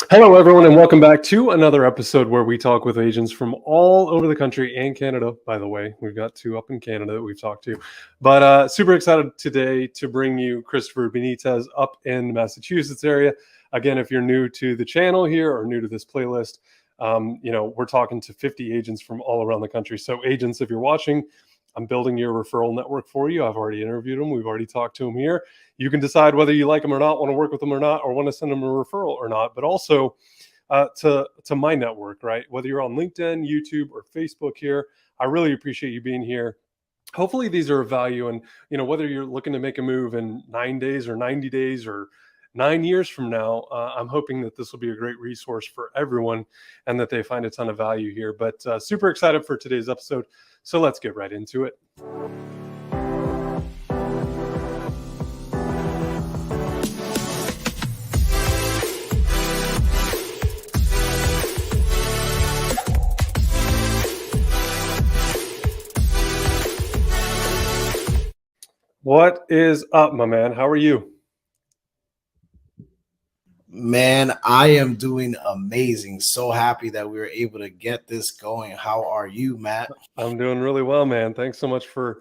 Hello, everyone, and welcome back to another episode where we talk with agents from all over the country and Canada. By the way, we've got two up in Canada that we've talked to. But super excited today to bring you Christopher Benitez up in the Massachusetts area. Again, if you're new to the channel here or new to this playlist, we're talking to 50 agents from all around the country. So, agents, if you're watching, I'm building your referral network for you. I've already interviewed them. We've already talked to them here. You can decide whether you like them or not, want to work with them or not, or want to send them a referral or not. But also to my network, right? Whether you're on LinkedIn, YouTube, or Facebook here, I really appreciate you being here. Hopefully these are of value, and whether you're looking to make a move in 9 days or 90 days or 9 years from now, I'm hoping that this will be a great resource for everyone and that they find a ton of value here. But super excited for today's episode. So let's get right into it. What is up, my man? How are you? Man, I am doing amazing. So happy that we were able to get this going. How are you, Matt? I'm doing really well, man. Thanks so much for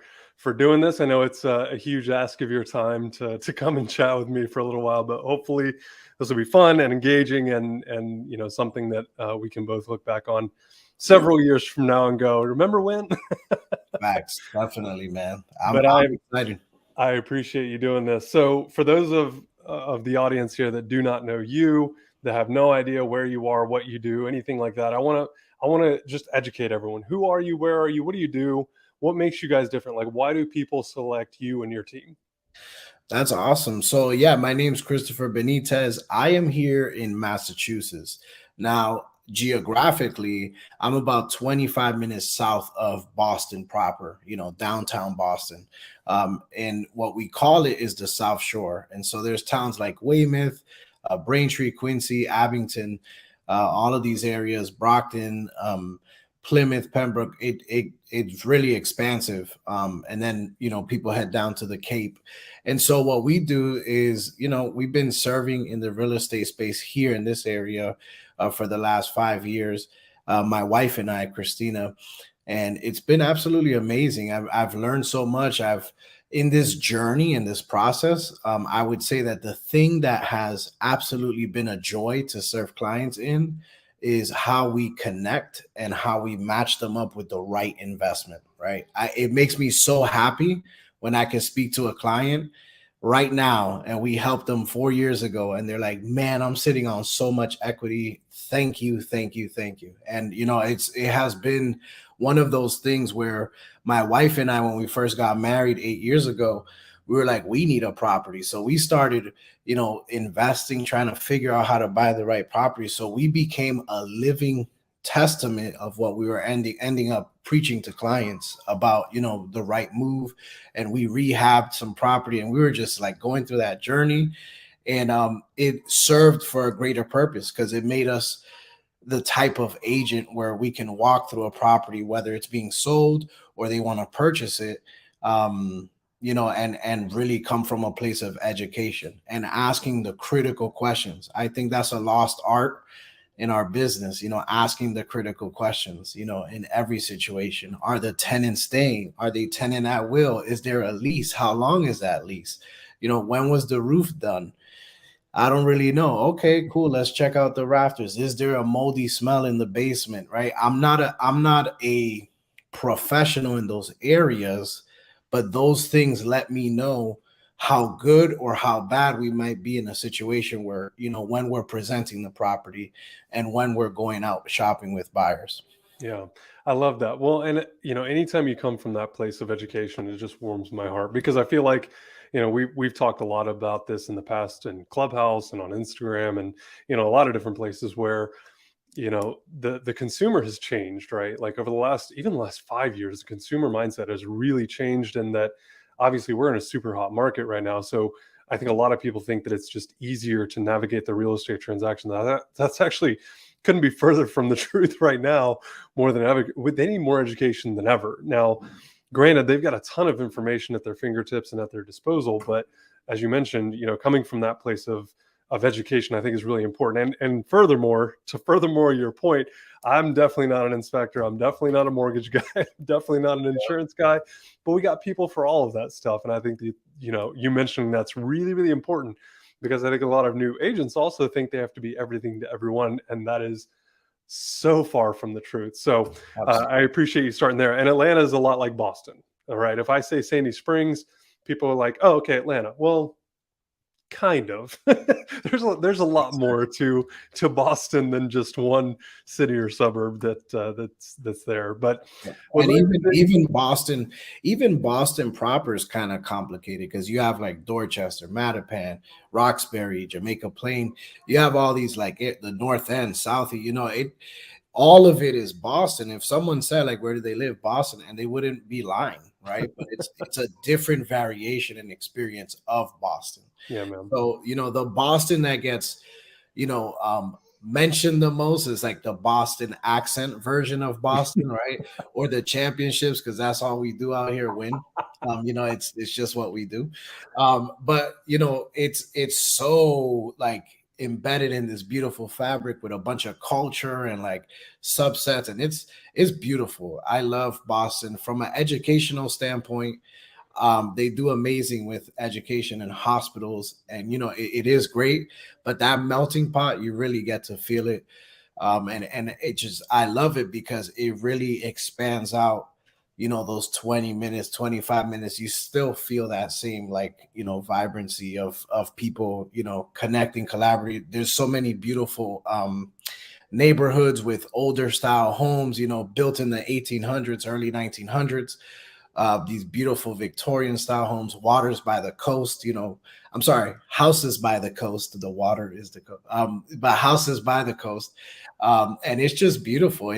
doing this. I know it's a huge ask of your time to come and chat with me for a little while, but hopefully this will be fun and engaging and something that we can both look back on several years from now and go, remember when? Facts, definitely, man. I'm excited. I appreciate you doing this. So for those of the audience here that do not know you, that have no idea where you are, what you do, anything like that, I want to just educate everyone. Who are you? Where are you? What do you do? What makes you guys different? Like, why do people select you and your team? That's awesome. So yeah, my name's Christopher Benitez. I am here in Massachusetts. Now, geographically, I'm about 25 minutes south of Boston proper, downtown Boston. And what we call it is the South Shore. And so there's towns like Weymouth, Braintree, Quincy, Abington, all of these areas, Brockton, Plymouth, Pembroke. It's really expansive. And then, people head down to the Cape. And so what we do is, we've been serving in the real estate space here in this area for the last 5 years. My wife and I, Christina, and it's been absolutely amazing. I've learned so much. In this journey, in this process, I would say that the thing that has absolutely been a joy to serve clients in is how we connect and how we match them up with the right investment, right? It makes me so happy when I can speak to a client right now and we helped them 4 years ago and they're like, man, I'm sitting on so much equity. Thank you, thank you, thank you. And it has been one of those things where my wife and I, when we first got married 8 years ago, we were like, we need a property. So we started, investing, trying to figure out how to buy the right property. So we became a living testament of what we were ending up preaching to clients about, the right move. And we rehabbed some property and we were just like going through that journey. And it served for a greater purpose because it made us the type of agent where we can walk through a property, whether it's being sold or they want to purchase it, and really come from a place of education and asking the critical questions. I think that's a lost art in our business, asking the critical questions, in every situation. Are the tenants staying? Are they tenant at will? Is there a lease? How long is that lease? When was the roof done? I don't really know. Okay, cool. Let's check out the rafters. Is there a moldy smell in the basement? Right. I'm not a professional in those areas, but those things let me know how good or how bad we might be in a situation where, when we're presenting the property and when we're going out shopping with buyers. Yeah, I love that. Well, and anytime you come from that place of education, it just warms my heart because I feel like, we've talked a lot about this in the past in Clubhouse and on Instagram and, a lot of different places where, the consumer has changed, right? Like over the last 5 years, the consumer mindset has really changed, and that obviously we're in a super hot market right now. So I think a lot of people think that it's just easier to navigate the real estate transaction. That's actually couldn't be further from the truth right now, more than ever. They need more education than ever. Now, granted, they've got a ton of information at their fingertips and at their disposal, but as you mentioned, coming from that place of of education, I think is really important. And furthermore, your point, I'm definitely not an inspector. I'm definitely not a mortgage guy. I'm definitely not an insurance guy. But we got people for all of that stuff. And I think that, you mentioning that's really, really important, because I think a lot of new agents also think they have to be everything to everyone. And that is so far from the truth. So I appreciate you starting there. And Atlanta is a lot like Boston. All right. If I say Sandy Springs, people are like, oh, okay, Atlanta. Well, kind of. there's a lot more to Boston than just one city or suburb that's there. But and even Boston proper is kind of complicated, because you have like Dorchester, Mattapan, Roxbury, Jamaica Plain. You have all these like the North End, South. All of it is Boston. If someone said like, where do they live? Boston, and they wouldn't be lying, right? But it's a different variation and experience of Boston. Yeah, man. So the Boston that gets mentioned the most is like the Boston accent version of Boston, right? Or the championships, because that's all we do out here, win. It's just what we do. But it's so like embedded in this beautiful fabric with a bunch of culture and like subsets, and it's beautiful. I love Boston from an educational standpoint. They do amazing with education and hospitals, and it is great. But that melting pot, you really get to feel it, and it just, I love it because it really expands out. Those 20 minutes, 25 minutes, you still feel that same like vibrancy of people connecting, collaborating. There's so many beautiful neighborhoods with older style homes, built in the 1800s, early 1900s. These beautiful Victorian style homes, waters by the coast, I'm sorry, houses by the coast. The water is the coast, but houses by the coast. And it's just beautiful.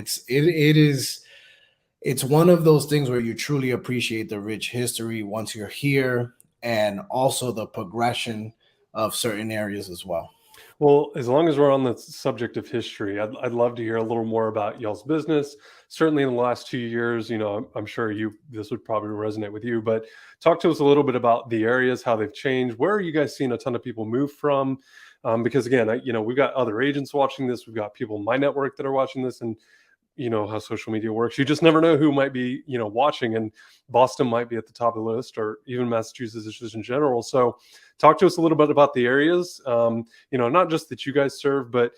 It's one of those things where you truly appreciate the rich history once you're here, and also the progression of certain areas as well. Well, as long as we're on the subject of history, I'd love to hear a little more about y'all's business. Certainly, in the last 2 years, I'm sure this would probably resonate with you. But talk to us a little bit about the areas, how they've changed. Where are you guys seeing a ton of people move from? Because again, we've got other agents watching this. We've got people in my network that are watching this, and you know how social media works. You just never know who might be, watching, and Boston might be at the top of the list, or even Massachusetts just in general. So talk to us a little bit about the areas, not just that you guys serve, but,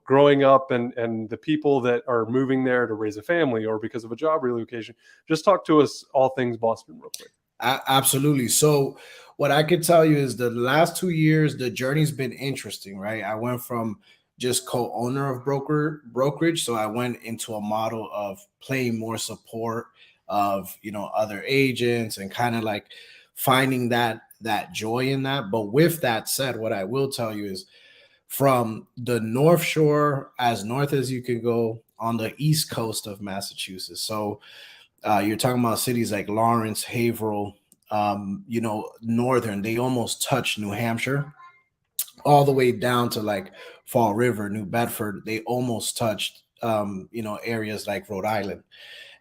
growing up and the people that are moving there to raise a family or because of a job relocation. Just talk to us all things Boston real quick. Absolutely. So what I could tell you is the last 2 years, the journey's been interesting, right? I went from just co-owner of brokerage. So I went into a model of playing more support of, other agents, and kind of like finding that joy in that. But with that said, what I will tell you is, from the North Shore, as north as you can go, on the East Coast of Massachusetts. So you're talking about cities like Lawrence, Haverhill, northern, they almost touch New Hampshire, all the way down to like Fall River, New Bedford. They almost touched, areas like Rhode Island.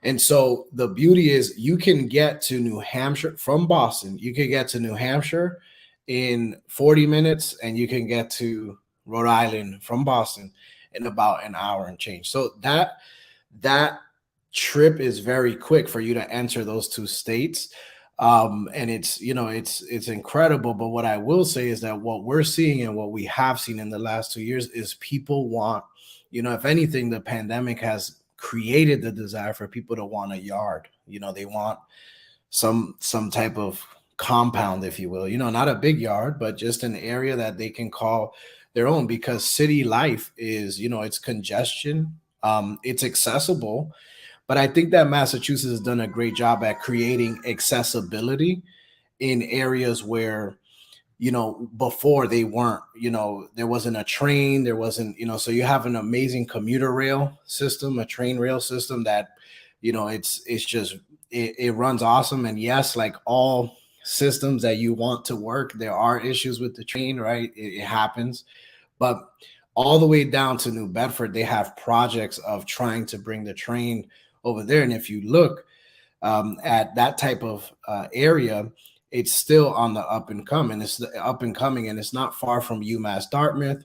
And so the beauty is, you can get to New Hampshire from Boston. You can get to New Hampshire in 40 minutes, and you can get to Rhode Island from Boston in about an hour and change. So that trip is very quick for you to enter those two states. And it's incredible. But what I will say is that what we're seeing, and what we have seen in the last 2 years, is people want, if anything, the pandemic has created the desire for people to want a yard. They want some type of compound, if you will, not a big yard, but just an area that they can call their own, because city life is, it's congestion. It's accessible. But I think that Massachusetts has done a great job at creating accessibility in areas where, before they weren't, there wasn't a train, there wasn't, so you have an amazing commuter rail system, a train rail system that, it's just, it runs awesome. And yes, like all systems that you want to work, there are issues with the train, right? It happens. But all the way down to New Bedford, they have projects of trying to bring the train over there. And if you look at that type of area, it's still on the up and coming. It's the up and coming, and it's not far from UMass Dartmouth.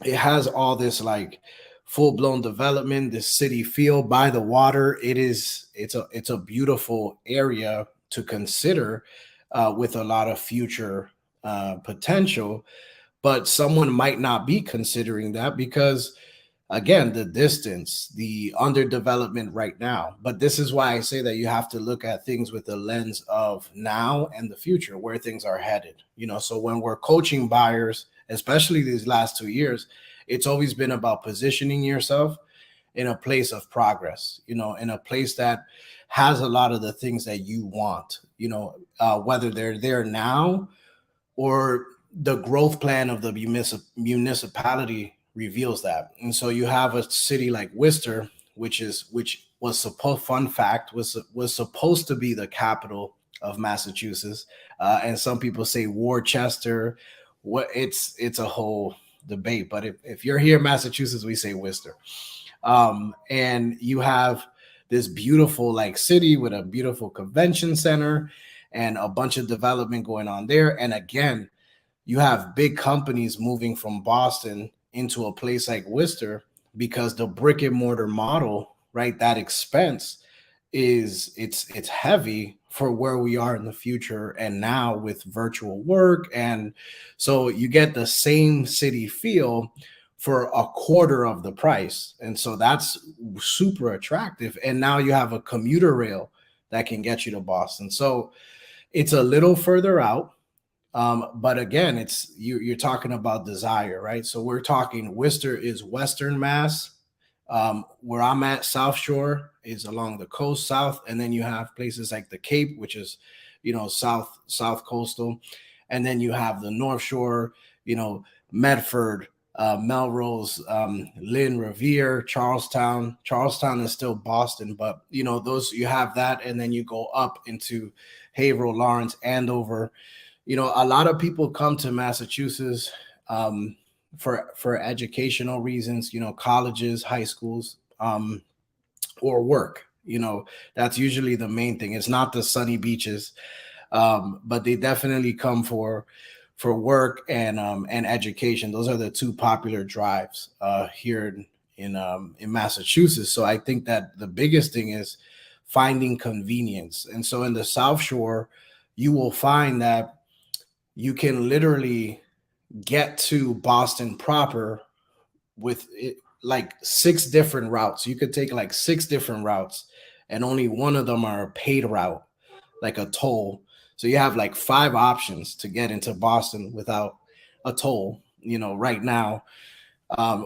It has all this like full blown development, this city feel by the water. It's a beautiful area to consider with a lot of future potential. But someone might not be considering that because, again, the distance, the underdevelopment right now. But this is why I say that you have to look at things with the lens of now and the future, where things are headed. So when we're coaching buyers, especially these last 2 years, it's always been about positioning yourself in a place of progress, in a place that has a lot of the things that you want, whether they're there now or the growth plan of the municipality reveals that. And so you have a city like Worcester, which was supposed, fun fact, was supposed to be the capital of Massachusetts. And some people say Worcester. It's a whole debate. But if you're here in Massachusetts, we say Worcester. And you have this beautiful like city with a beautiful convention center and a bunch of development going on there. And again, you have big companies moving from Boston into a place like Worcester because the brick and mortar model, right? That expense it's heavy for where we are in the future and now with virtual work. And so you get the same city feel for a quarter of the price. And so that's super attractive. And now you have a commuter rail that can get you to Boston. So it's a little further out. But again, you're talking about desire, right? So we're talking Worcester is Western Mass. Where I'm at, South Shore is along the coast, south, and then you have places like the Cape, which is, south coastal, and then you have the North Shore, Medford, Melrose, Lynn, Revere, Charlestown. Charlestown is still Boston, but those you have that, and then you go up into Haverhill, Lawrence, Andover. A lot of people come to Massachusetts for educational reasons, colleges, high schools, or work. That's usually the main thing. It's not the sunny beaches, but they definitely come for work and education. Those are the two popular drives here in Massachusetts. So I think that the biggest thing is finding convenience. And so in the South Shore, you will find that you can literally get to Boston proper with like 6 different routes. You could take like 6 different routes, and only one of them are a paid route, like a toll. So you have like 5 options to get into Boston without a toll, right now,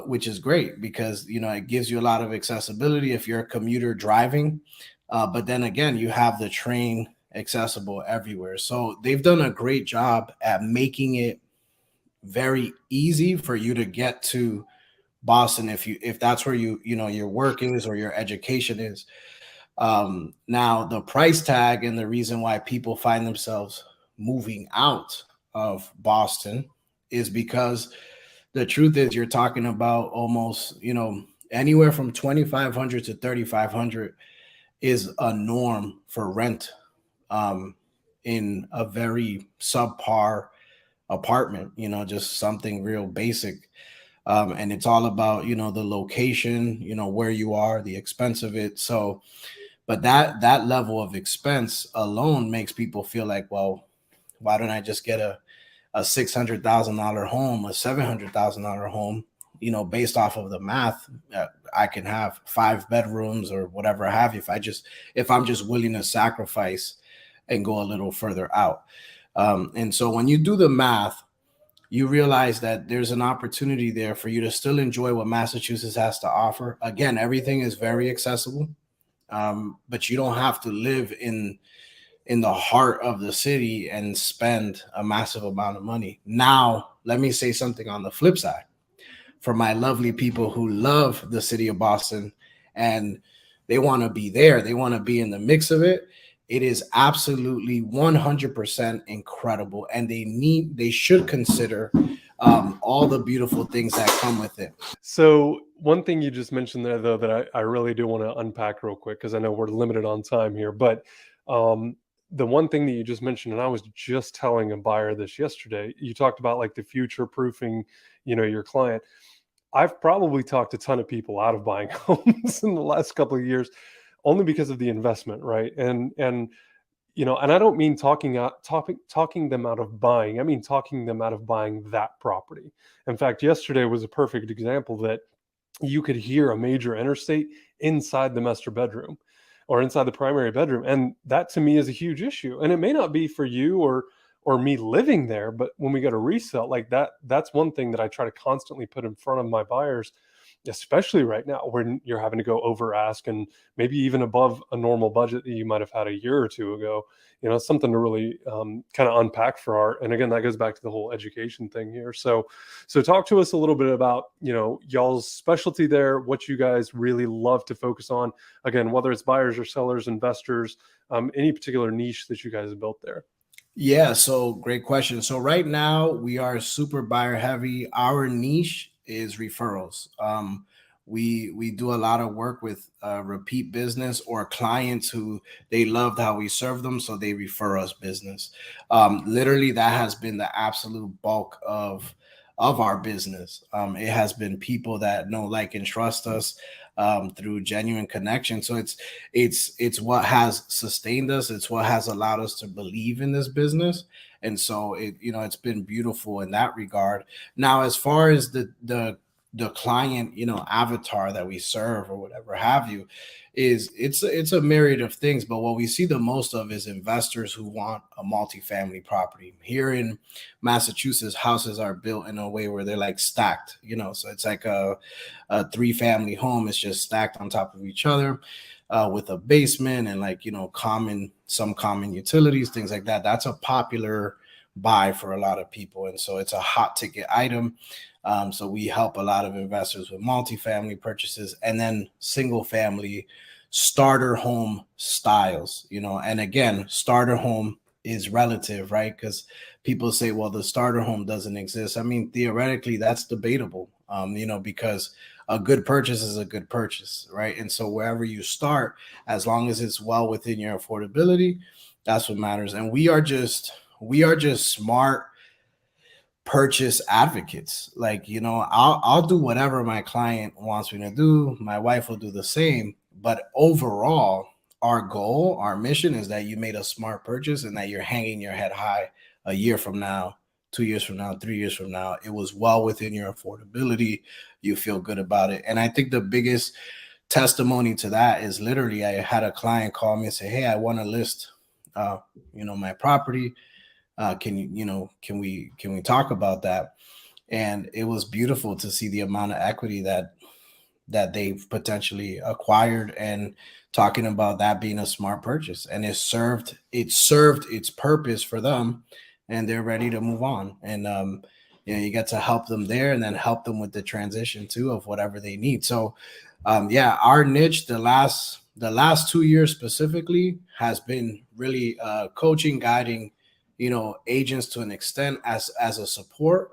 which is great because, it gives you a lot of accessibility if you're a commuter driving. But then again, you have the train accessible everywhere. So they've done a great job at making it very easy for you to get to Boston if that's where your work is or your education is. Now the price tag and the reason why people find themselves moving out of Boston is because the truth is you're talking about almost, anywhere from 2,500 to 3,500 is a norm for rent in a very subpar apartment, just something real basic. And it's all about, the location, where you are, the expense of it. So, but that level of expense alone makes people feel like, well, why don't I just get a $600,000 home, a $700,000 home, based off of the math. I can have 5 bedrooms or whatever I have if I'm just willing to sacrifice and go a little further out. And so when you do the math, you realize that there's an opportunity there for you to still enjoy what Massachusetts has to offer. Again, everything is very accessible, but you don't have to live in the heart of the city and spend a massive amount of money. Now, let me say something on the flip side. For my lovely people who love the city of Boston and they want to be there, they want to be in the mix of it. It is absolutely 100% incredible, and they should consider all the beautiful things that come with it. So one thing you just mentioned there, though, that I really do want to unpack real quick, because I know we're limited on time here, but the one thing that you just mentioned, and I was just telling a buyer this yesterday, you talked about like the future proofing, your client. I've probably talked a ton of people out of buying homes in the last couple of years only because of the investment, right? And I don't mean talking them out of buying. I mean talking them out of buying that property. In fact, yesterday was a perfect example that you could hear a major interstate inside the master bedroom or inside the primary bedroom, and that to me is a huge issue. And it may not be for you or me living there, but when we go to resell, like that's one thing that I try to constantly put in front of my buyers, especially right now when you're having to go over ask and maybe even above a normal budget that you might have had a year or two ago. Something to really kind of unpack for our, and again, that goes back to the whole education thing here. So talk to us a little bit about, y'all's specialty there, what you guys really love to focus on, again, whether it's buyers or sellers, investors, any particular niche that you guys have built there. Yeah, so great question. So right now we are super buyer heavy. Our niche is referrals. We do a lot of work with repeat business or clients who they loved how we serve them, so they refer us business. Literally, that has been the absolute bulk of our business. It has been people that know, like, and trust us through genuine connection. So it's what has sustained us. It's what has allowed us to believe in this business. And so it's been beautiful in that regard. Now, as far as the client, avatar that we serve or whatever have you, it's a myriad of things. But what we see the most of is investors who want a multifamily property. Here in Massachusetts, houses are built in a way where they're like stacked, so it's like a 3-family home. It's just stacked on top of each other with a basement and some common utilities, things like that. That's a popular buy for a lot of people. And so it's a hot ticket item. So we help a lot of investors with multifamily purchases and then single family starter home styles, and again, starter home is relative, right? Because people say, well, the starter home doesn't exist. I mean, theoretically, that's debatable, because a good purchase is a good purchase, right? And so wherever you start, as long as it's well within your affordability, that's what matters. And we are just smart purchase advocates. Like, I'll do whatever my client wants me to do. My wife will do the same. But overall, our goal, our mission is that you made a smart purchase and that you're hanging your head high a year from now, 2 years from now, 3 years from now. It was well within your affordability. You feel good about it. And I think the biggest testimony to that is literally I had a client call me and say, hey, I want to list, my property. Can we talk about that? And it was beautiful to see the amount of equity that they've potentially acquired, and talking about that being a smart purchase, and it served its purpose for them, and they're ready to move on. And you get to help them there and then help them with the transition too of whatever they need. So our niche the last 2 years specifically has been really coaching, guiding agents to an extent as a support.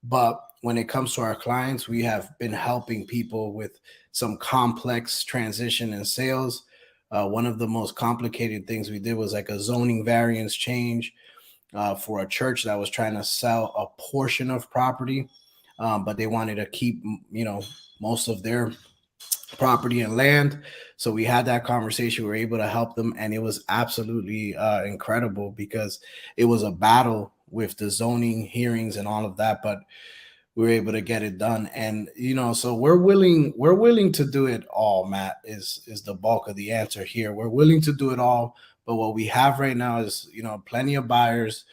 But when it comes to our clients, we have been helping people with some complex transition in sales. One of the most complicated things we did was like a zoning variance change for a church that was trying to sell a portion of property, but they wanted to keep most of their property and land. So we had that conversation. We were able to help them, and it was absolutely incredible because it was a battle with the zoning hearings and all of that, but we were able to get it done. And so we're willing to do it all. Matt is the bulk of the answer here. We're willing to do it all, but what we have right now is plenty of buyers,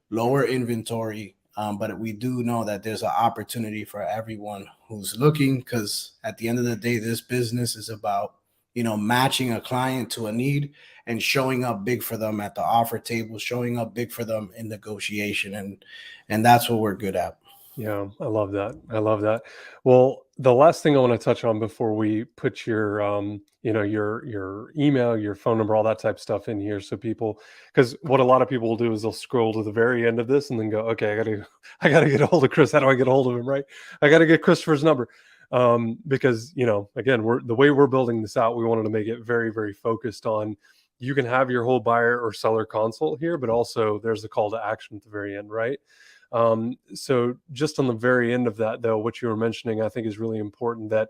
lower inventory. But we do know that there's an opportunity for everyone who's looking, because at the end of the day, this business is about, matching a client to a need and showing up big for them at the offer table, showing up big for them in negotiation. And that's what we're good at. Yeah, I love that. I love that. Well, the last thing I want to touch on before we put your your email, your phone number, all that type of stuff in here, so people, because what a lot of people will do is they'll scroll to the very end of this and then go, okay, I gotta get a hold of Chris. How do I get a hold of him? Right? I gotta get Christopher's number. Because again, the way we're building this out, we wanted to make it very, very focused on you can have your whole buyer or seller consult here, but also there's a call to action at the very end, right? So just on the very end of that, though, what you were mentioning, I think is really important. That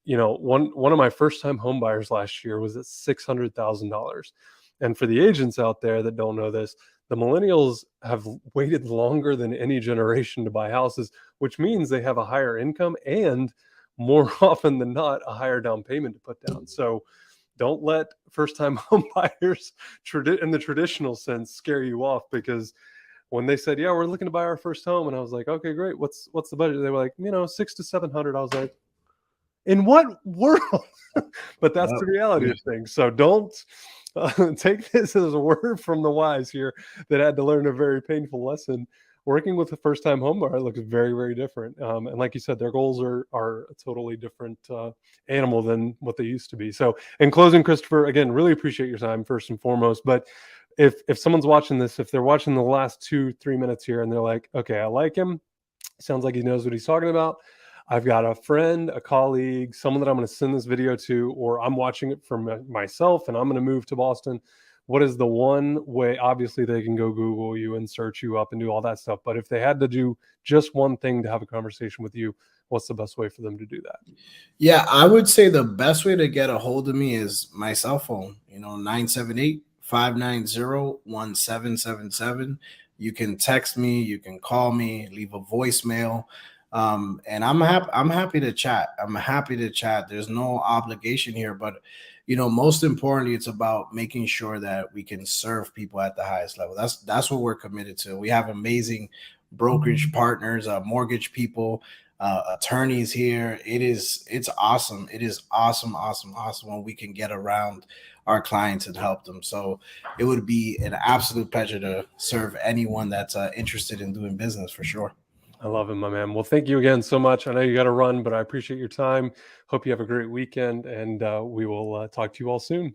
one of my first time home buyers last year was at $600,000. And for the agents out there that don't know this, the millennials have waited longer than any generation to buy houses, which means they have a higher income and more often than not a higher down payment to put down. So don't let first time home buyers in the traditional sense scare you off, because when they said, yeah, we're looking to buy our first home, and I was like, okay, great, what's the budget? They were like, 6 to 700. I was like, in what world? But that's the reality of things. So don't take this as a word from the wise here that had to learn a very painful lesson. Working with a first-time home buyer looks very, very different. And like you said, their goals are a totally different animal than what they used to be. So in closing, Christopher, again, really appreciate your time first and foremost. But if someone's watching this, if they're watching the last 2-3 minutes here and they're like, okay, I like him, sounds like he knows what he's talking about, I've got a friend, a colleague, someone that I'm going to send this video to, or I'm watching it for myself and I'm going to move to Boston, what is the one way? Obviously, they can go Google you and search you up and do all that stuff. But if they had to do just one thing to have a conversation with you, what's the best way for them to do that? Yeah, I would say the best way to get a hold of me is my cell phone, 978-590-1777. You can text me, you can call me, leave a voicemail. And I'm happy to chat. I'm happy to chat. There's no obligation here, but most importantly, it's about making sure that we can serve people at the highest level. That's what we're committed to. We have amazing brokerage partners, mortgage people, attorneys here. It's awesome. It is awesome when we can get around our clients and help them. So it would be an absolute pleasure to serve anyone that's interested in doing business, for sure. I love it, my man. Well, thank you again so much. I know you got to run, but I appreciate your time. Hope you have a great weekend, and we will talk to you all soon.